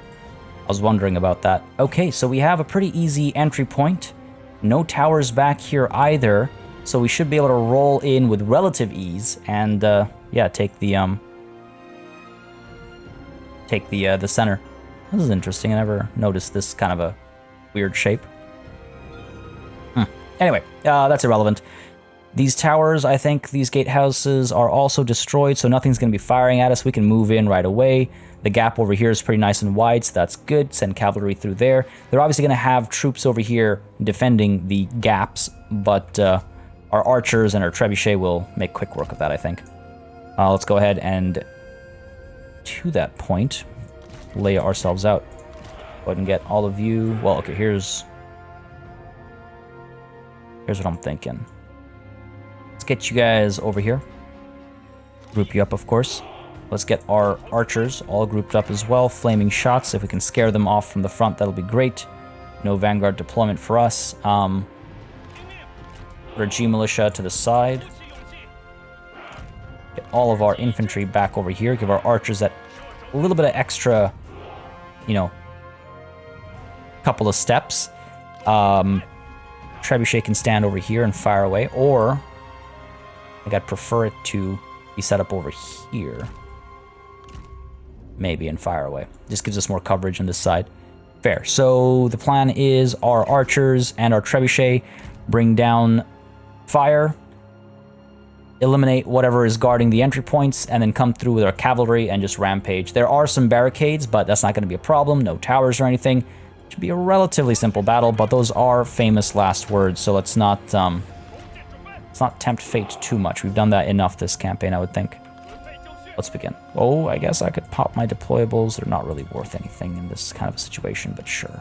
I was wondering about that. Okay, so we have a pretty easy entry point. No towers back here either, so we should be able to roll in with relative ease and yeah, take the center. This is interesting. I never noticed this kind of a weird shape. Anyway, that's irrelevant. These towers, I think these gatehouses are also destroyed, so nothing's going to be firing at us. We can move in right away. The gap over here is pretty nice and wide, so that's good. Send cavalry through there. They're obviously going to have troops over here defending the gaps, but our archers and our trebuchet will make quick work of that, I think. Let's go ahead and, to that point, lay ourselves out. Go ahead and get all of you. Well, okay, here's what I'm thinking. Let's get you guys over here. Group you up, of course. Let's get our archers all grouped up as well. Flaming shots. If we can scare them off from the front, that'll be great. No vanguard deployment for us. Put our G militia to the side. Get all of our infantry back over here. Give our archers that a little bit of extra, you know, couple of steps. Trebuchet can stand over here and fire away, or I think I'd prefer it to be set up over here. Maybe, and fire away. Just gives us more coverage on this side. Fair. So the plan is our archers and our trebuchet bring down fire, eliminate whatever is guarding the entry points, and then come through with our cavalry and just rampage. There are some barricades, but that's not going to be a problem. No towers or anything. It should be a relatively simple battle, but those are famous last words, so let's not tempt fate too much. We've done that enough this campaign, I would think. Let's begin. Oh, I guess I could pop my deployables. They're not really worth anything in this kind of a situation, but sure.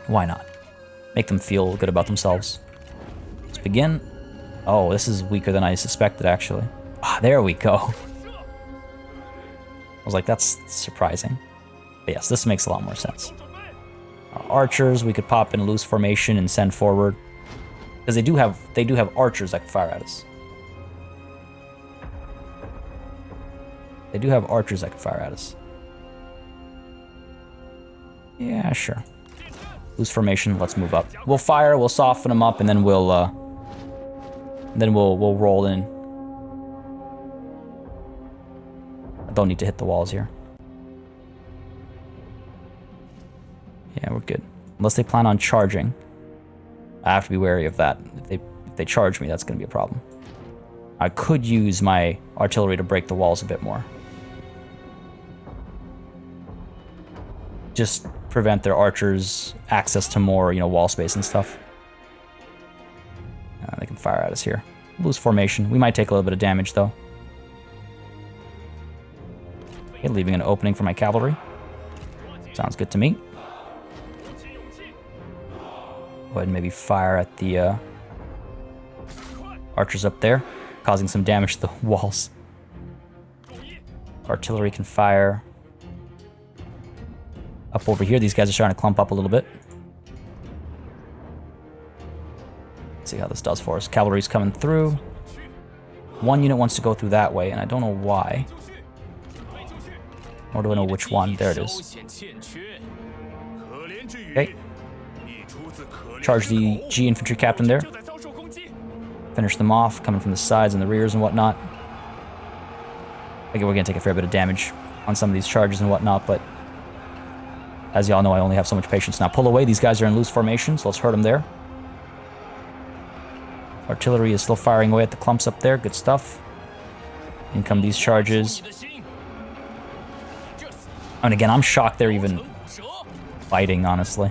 Why not? Make them feel good about themselves. Let's begin. Oh, this is weaker than I suspected, actually. Ah, there we go. I was like, that's surprising. But yes, this makes a lot more sense. Our archers, we could pop in a loose formation and send forward. Because they do have archers that can fire at us. They do have archers that can fire at us. Yeah, sure. Loose formation, let's move up. We'll fire, we'll soften them up, and then we'll roll in. I don't need to hit the walls here. Yeah, we're good. Unless they plan on charging. I have to be wary of that. If they charge me, that's going to be a problem. I could use my artillery to break the walls a bit more. Just prevent their archers access to more, you know, wall space and stuff. They can fire at us here. Loose formation. We might take a little bit of damage, though. Okay, leaving an opening for my cavalry. Sounds good to me. Go ahead and maybe fire at the archers up there, causing some damage to the walls. Artillery can fire up over here. These guys are starting to clump up a little bit. Let's see how this does for us. Cavalry's coming through. One unit wants to go through that way, and I don't know why. Or do I know which one? There it is. Okay. Charge the G infantry captain there. Finish them off, coming from the sides and the rears and whatnot. I think we're going to take a fair bit of damage on some of these charges and whatnot, but as y'all know, I only have so much patience now. Pull away. These guys are in loose formation, so let's hurt them there. Artillery is still firing away at the clumps up there. Good stuff. In come these charges. And again, I'm shocked they're even fighting, honestly.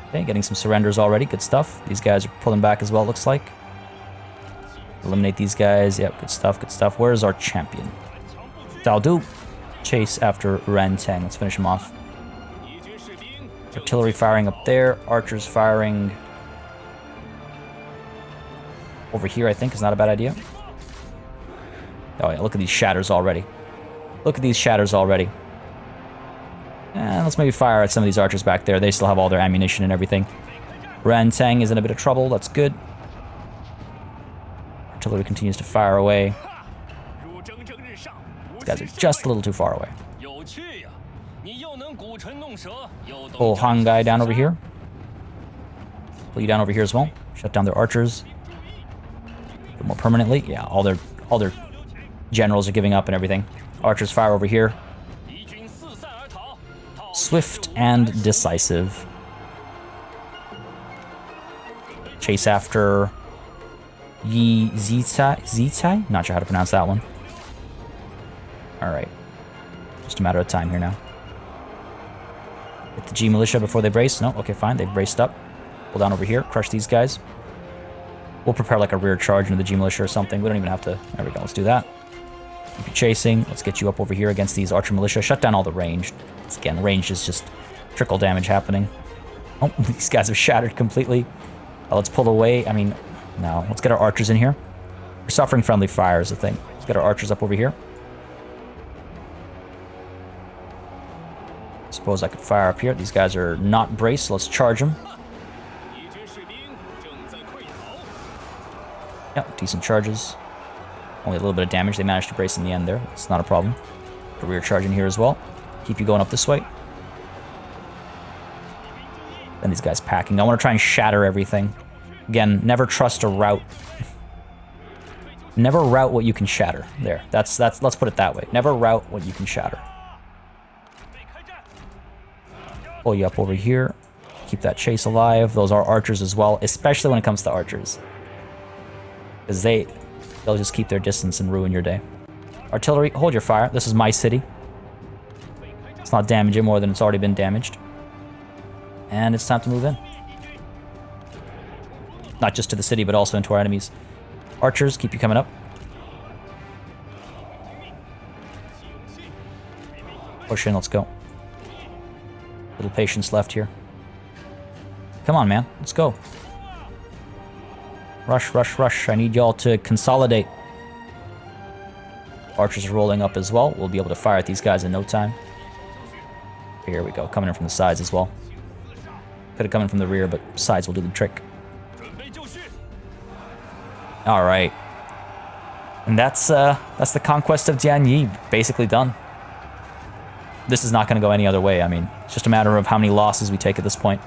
Okay, getting some surrenders already. Good stuff. These guys are pulling back as well, looks like. Eliminate these guys. Yep, good stuff, good stuff. Where's our champion? Zhaodu. Chase after Rantang. Let's finish him off. Artillery firing up there. Archers firing over here, I think, is not a bad idea. Oh yeah, look at these shatters already. Look at these shatters already. And let's maybe fire at some of these archers back there. They still have all their ammunition and everything. Rantang is in a bit of trouble. That's good. Artillery continues to fire away. These guys are just a little too far away. Pull Han guy down over here. Pull you down over here as well. Shut down their archers. A bit more permanently. Yeah, all their generals are giving up and everything. Archers fire over here. Swift and decisive. Chase after Yi Zicai? Not sure how to pronounce that one. Alright. Just a matter of time here now. Hit the G militia before they brace. No, okay, fine. They've braced up. Pull down over here. Crush these guys. We'll prepare like a rear charge into the G militia or something. We don't even have to... There we go. Let's do that. Keep you chasing. Let's get you up over here against these archer militia. Shut down all the ranged. Again, range is just trickle damage happening. Oh, these guys have shattered completely. Let's pull away. I mean, no. Let's get our archers in here. We're suffering friendly fire is the thing. Let's get our archers up over here. Suppose I could fire up here. These guys are not braced, so let's charge them. Yep, decent charges. Only a little bit of damage. They managed to brace in the end there. It's not a problem. The rear charge in here as well. Keep you going up this way. Then these guys packing. I want to try and shatter everything. Again, never trust a route. Never route what you can shatter. There. That's let's put it that way. Never route what you can shatter. Pull you up over here. Keep that chase alive. Those are archers as well, especially when it comes to archers. Because they'll just keep their distance and ruin your day. Artillery, hold your fire. This is my city. Let's not damage it more than it's already been damaged. And it's time to move in. Not just to the city, but also into our enemies. Archers, keep you coming up. Push in, let's go. Little patience left here. Come on, man. Let's go. Rush, rush, rush. I need y'all to consolidate. Archers are rolling up as well. We'll be able to fire at these guys in no time. Here we go. Coming in from the sides as well. Could have come in from the rear, but sides will do the trick. Alright. And that's the conquest of Jianyi basically done. This is not going to go any other way. I mean, it's just a matter of how many losses we take at this point.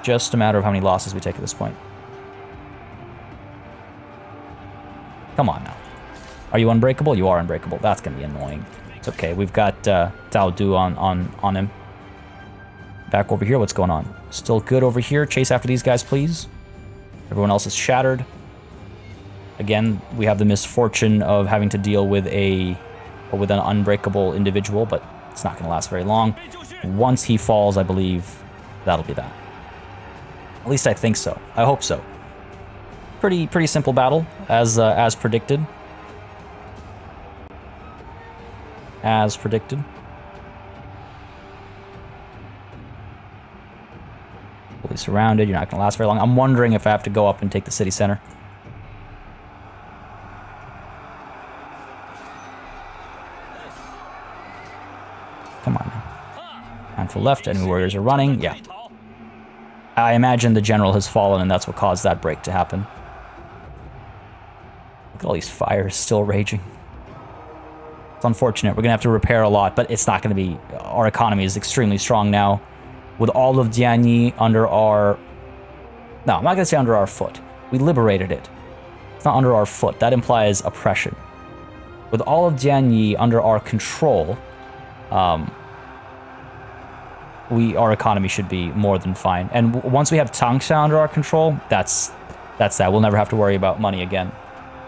Just a matter of how many losses we take at this point. Come on now. Are you unbreakable? You are unbreakable. That's going to be annoying. It's okay. We've got Zhao Du on him. Back over here. What's going on? Still good over here. Chase after these guys, please. Everyone else is shattered. Again, we have the misfortune of having to deal with an unbreakable individual, but it's not going to last very long. Once he falls, I believe that'll be that. At least I think so. I hope so. Pretty simple battle, as predicted. As predicted. Fully surrounded. You're not going to last very long. I'm wondering if I have to go up and take the city center. Come on now. Handful left. Enemy warriors are running. Yeah. I imagine the general has fallen, and that's what caused that break to happen. Look at all these fires still raging. It's unfortunate. We're going to have to repair a lot, but it's not going to be... Our economy is extremely strong now. With all of Jianyi under our... No, I'm not going to say under our foot. We liberated it. It's not under our foot. That implies oppression. With all of Jianyi under our control, our economy should be more than fine. And once we have Tangsha under our control, that's that. We'll never have to worry about money again.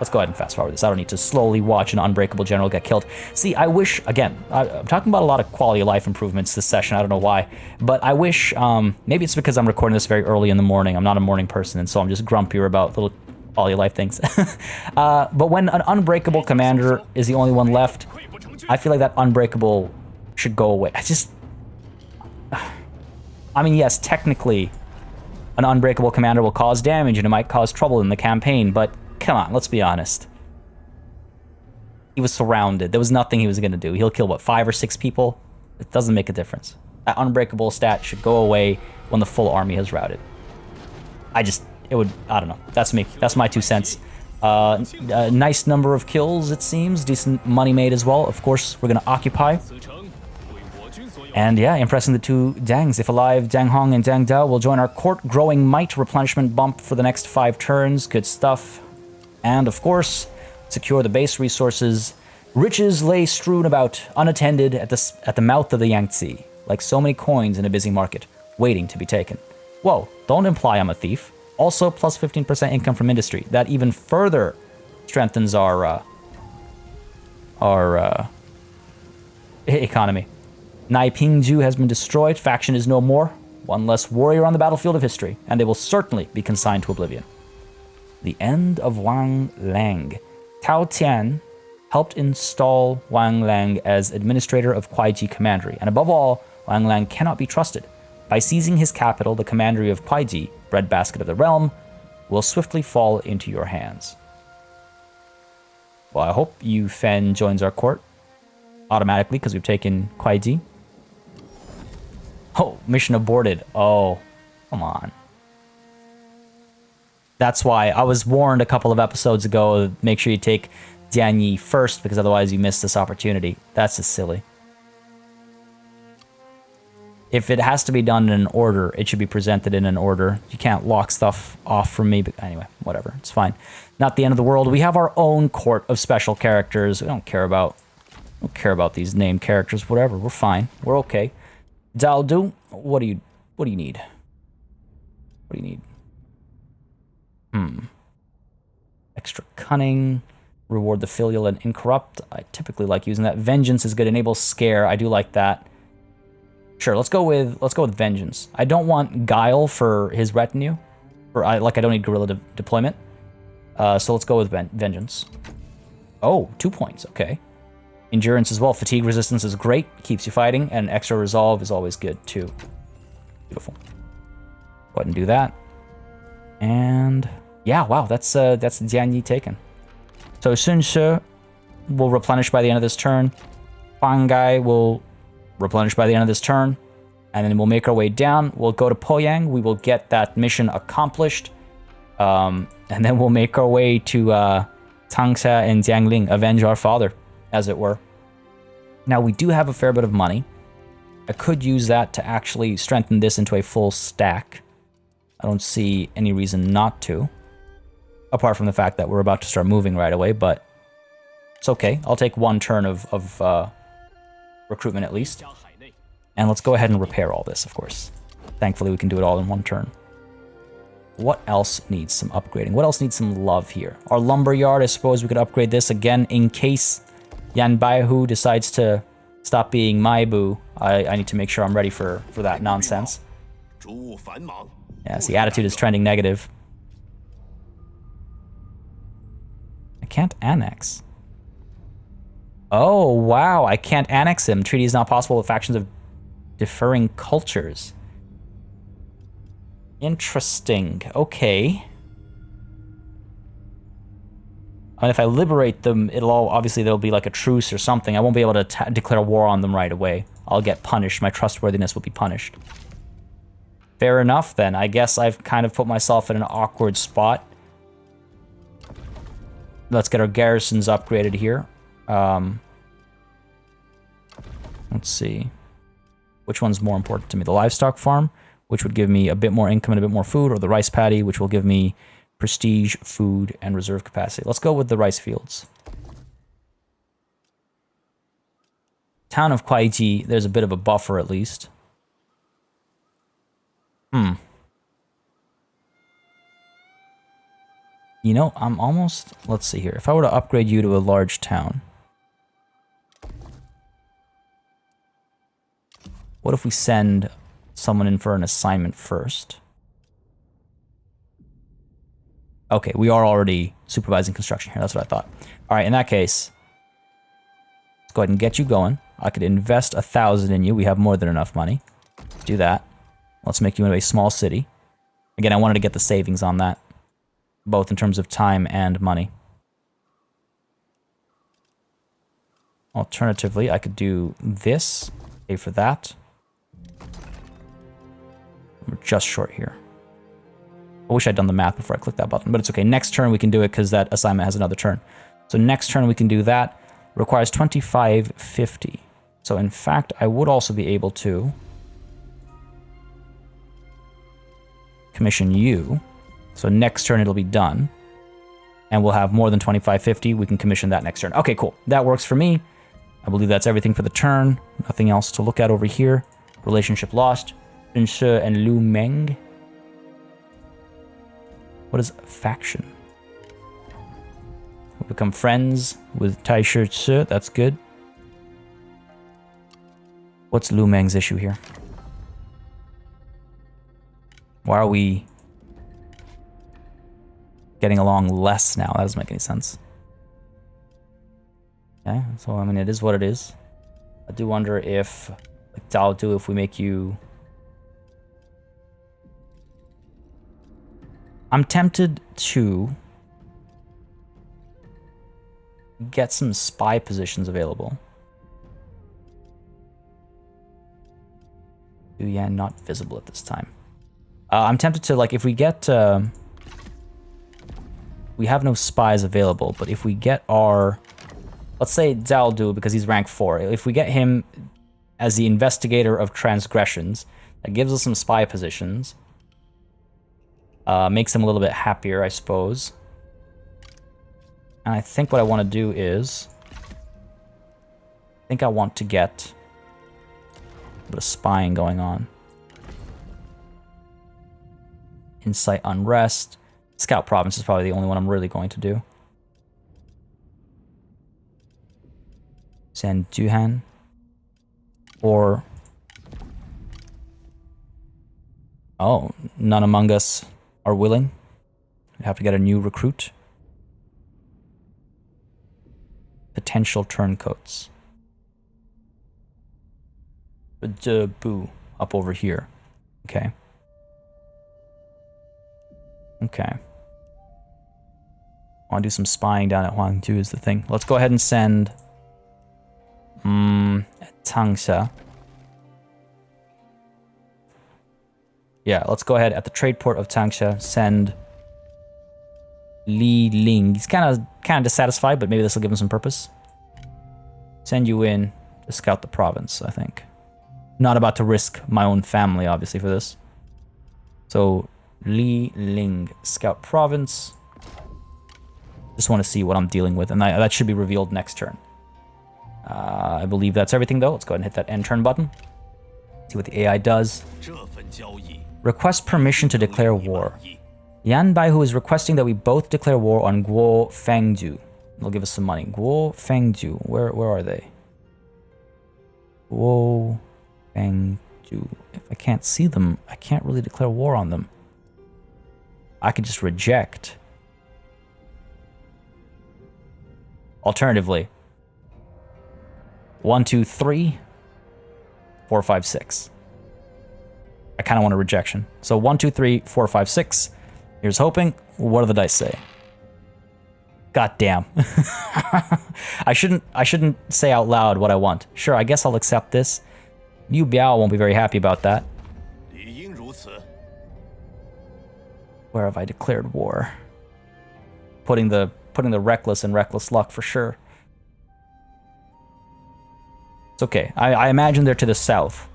Let's go ahead and fast forward this. I don't need to slowly watch an unbreakable general get killed. See, I wish, again, I'm talking about a lot of quality of life improvements this session. I don't know why, but I wish, maybe it's because I'm recording this very early in the morning. I'm not a morning person, and so I'm just grumpier about little quality of life things. But when an unbreakable commander is the only one left, I feel like that unbreakable should go away. I mean, yes, technically, an unbreakable commander will cause damage and it might cause trouble in the campaign, but come on, let's be honest. He was surrounded. There was nothing he was going to do. He'll kill, what, 5 or 6 people? It doesn't make a difference. That unbreakable stat should go away when the full army has routed. I don't know. That's me. That's my 2 cents. A nice number of kills, it seems. Decent money made as well. Of course, we're going to occupy. And yeah, impressing the 2 Dangs. If alive, Dang Hong and Dang Dao will join our court. Growing might, replenishment bump for the next 5 turns. Good stuff. And of course, secure the base resources. Riches lay strewn about, unattended at the mouth of the Yangtze, like so many coins in a busy market, waiting to be taken. Whoa, don't imply I'm a thief. Also, plus 15% income from industry. That even further strengthens our economy. Naipingju has been destroyed. Faction is no more. One less warrior on the battlefield of history, and they will certainly be consigned to oblivion. The end of Wang Lang. Tao Tian helped install Wang Lang as administrator of Kuaiji Commandery, and above all, Wang Lang cannot be trusted. By seizing his capital, the commandery of Kuaiji, breadbasket of the realm, will swiftly fall into your hands. Well, I hope Yu Fen joins our court automatically because we've taken Kuaiji. Oh, mission aborted. Oh, come on. That's why I was warned a couple of episodes ago, make sure you take Dianyi first, because otherwise you miss this opportunity. That's just silly. If it has to be done in an order, it should be presented in an order. You can't lock stuff off from me, but anyway, whatever. It's fine. Not the end of the world. We have our own court of special characters. We don't care about these named characters, whatever. We're fine. We're okay. Zhao Du, what do you need? What do you need? Extra cunning, reward the filial and incorrupt. I typically like using that. Vengeance is good. Enable scare. I do like that. Sure, let's go with vengeance. I don't want guile for his retinue, I don't need guerrilla deployment. So let's go with vengeance. Oh, 2 points. Okay. Endurance as well. Fatigue resistance is great. Keeps you fighting, and extra resolve is always good too. Beautiful. Go ahead and do that. And yeah, wow, that's Jianyi taken. So Sun Shi will replenish by the end of this turn. Fang Gai will replenish by the end of this turn. And then we'll make our way down. We'll go to Poyang. We will get that mission accomplished. And then we'll make our way to Tangsha and Jiangling, avenge our father, as it were. Now, we do have a fair bit of money. I could use that to actually strengthen this into a full stack. I don't see any reason not to. Apart from the fact that we're about to start moving right away, but it's okay. I'll take 1 turn of recruitment at least. And let's go ahead and repair all this, of course. Thankfully, we can do it all in 1 turn. What else needs some upgrading? What else needs some love here? Our lumberyard, I suppose we could upgrade this again in case Yan Baihu decides to stop being my boo. I need to make sure I'm ready for that nonsense. Yes, the attitude is trending negative. I can't annex. Oh, wow, I can't annex him. Treaty is not possible with factions of differing cultures. Interesting. Okay. I mean, if I liberate them, obviously there'll be like a truce or something. I won't be able to declare war on them right away. I'll get punished. My trustworthiness will be punished. Fair enough, then. I guess I've kind of put myself in an awkward spot. Let's get our garrisons upgraded here. Let's see. Which one's more important to me? The livestock farm, which would give me a bit more income and a bit more food, or the rice paddy, which will give me prestige, food, and reserve capacity. Let's go with the rice fields. Town of Kuaiji, there's a bit of a buffer at least. You know, I'm almost... Let's see here. If I were to upgrade you to a large town... What if we send someone in for an assignment first? Okay, we are already supervising construction here. That's what I thought. All right, in that case, let's go ahead and get you going. I could invest 1,000 in you. We have more than enough money. Let's do that. Let's make you into a small city. Again, I wanted to get the savings on that, both in terms of time and money. Alternatively, I could do this, pay for that. We're just short here. I wish I'd done the math before I clicked that button, but it's okay. Next turn we can do it because that assignment has another turn. So next turn we can do that. Requires 2550. So in fact, I would also be able to commission you. So next turn it'll be done. And we'll have more than 2550. We can commission that next turn. Okay, cool. That works for me. I believe that's everything for the turn. Nothing else to look at over here. Relationship lost. Unse and Lu Meng. What is faction? We'll become friends with Tai Shi Tse. That's good. What's Lu Meng's issue here? Why are we getting along less now? That doesn't make any sense. Okay, so I mean, it is what it is. I do wonder if, like Dao do, if we make you... I'm tempted to get some spy positions available. Yeah, not visible at this time. I'm tempted to, like, if we get... we have no spies available, but if we get our... Let's say Zhao Du, because he's rank 4. If we get him as the investigator of transgressions, that gives us some spy positions. Makes him a little bit happier, I suppose. And I think what I want to do is... I think I want to get a bit of spying going on. Insight Unrest. Scout Province is probably the only one I'm really going to do. Send Duhan. Or... Oh, none among us are willing. We have to get a new recruit. Potential turncoats. Boo, up over here. Okay. Okay. I want to do some spying down at Huangtu is the thing. Let's go ahead and send Tangsha. Yeah, let's go ahead at the trade port of Tangsha, send Li Ling. He's kind of dissatisfied, but maybe this will give him some purpose. Send you in to scout the province, I think. Not about to risk my own family, obviously, for this. So, Li Ling, scout province. Just want to see what I'm dealing with, and that should be revealed next turn. I believe that's everything, though. Let's go ahead and hit that end turn button. See what the AI does. Request permission to declare war. Yan Baihu is requesting that we both declare war on Guo Fengju. They'll give us some money. Guo Fengju. Where are they? Guo Fengju. If I can't see them, I can't really declare war on them. I could just reject. Alternatively, 1, 2, 3, 4, 5, 6. I kind of want a rejection. So 1, 2, 3, 4, 5, 6. Here's hoping. What do the dice say? God damn. I shouldn't say out loud what I want. Sure, I guess I'll accept this. Liu Biao won't be very happy about that. Where have I declared war? Putting the reckless in reckless luck for sure. It's okay. I imagine they're to the south.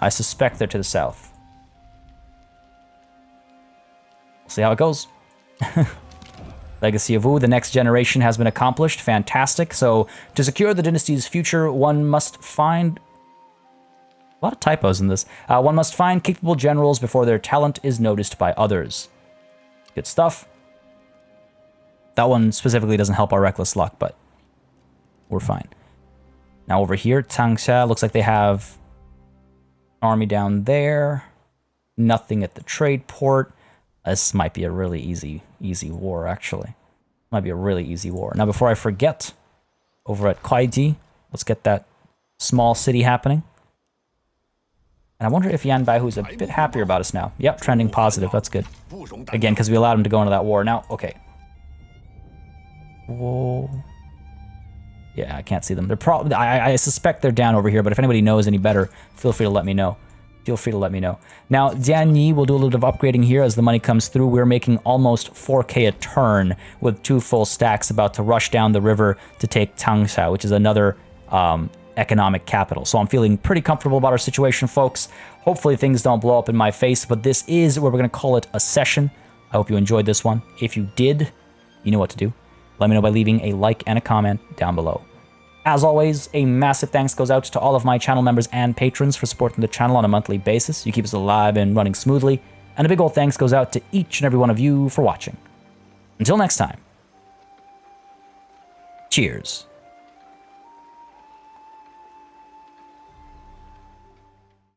I suspect they're to the south. We'll see how it goes. Legacy of Wu, the next generation has been accomplished. Fantastic. So, to secure the dynasty's future, one must find... A lot of typos in this. One must find capable generals before their talent is noticed by others. Good stuff. That one specifically doesn't help our reckless luck, but we're fine. Now over here, Tangsha, looks like they have army down there. Nothing at the trade port. This might be a really easy war, actually. Might be a really easy war. Now, before I forget, over at Kwaiji, let's get that small city happening. And I wonder if Yan Baihu's a bit happier about us now. Yep, trending positive. That's good. Again, because we allowed him to go into that war. Now, okay. Whoa. Yeah, I can't see them. They're probably. I suspect they're down over here, but if anybody knows any better, feel free to let me know. Feel free to let me know. Now, Jianyi will do a little bit of upgrading here as the money comes through. We're making almost 4K a turn with 2 full stacks, about to rush down the river to take Tangsha, which is another economic capital. So I'm feeling pretty comfortable about our situation, folks. Hopefully things don't blow up in my face, but this is where we're going to call it a session. I hope you enjoyed this one. If you did, you know what to do. Let me know by leaving a like and a comment down below. As always, a massive thanks goes out to all of my channel members and patrons for supporting the channel on a monthly basis. You keep us alive and running smoothly. And a big old thanks goes out to each and every one of you for watching. Until next time, cheers.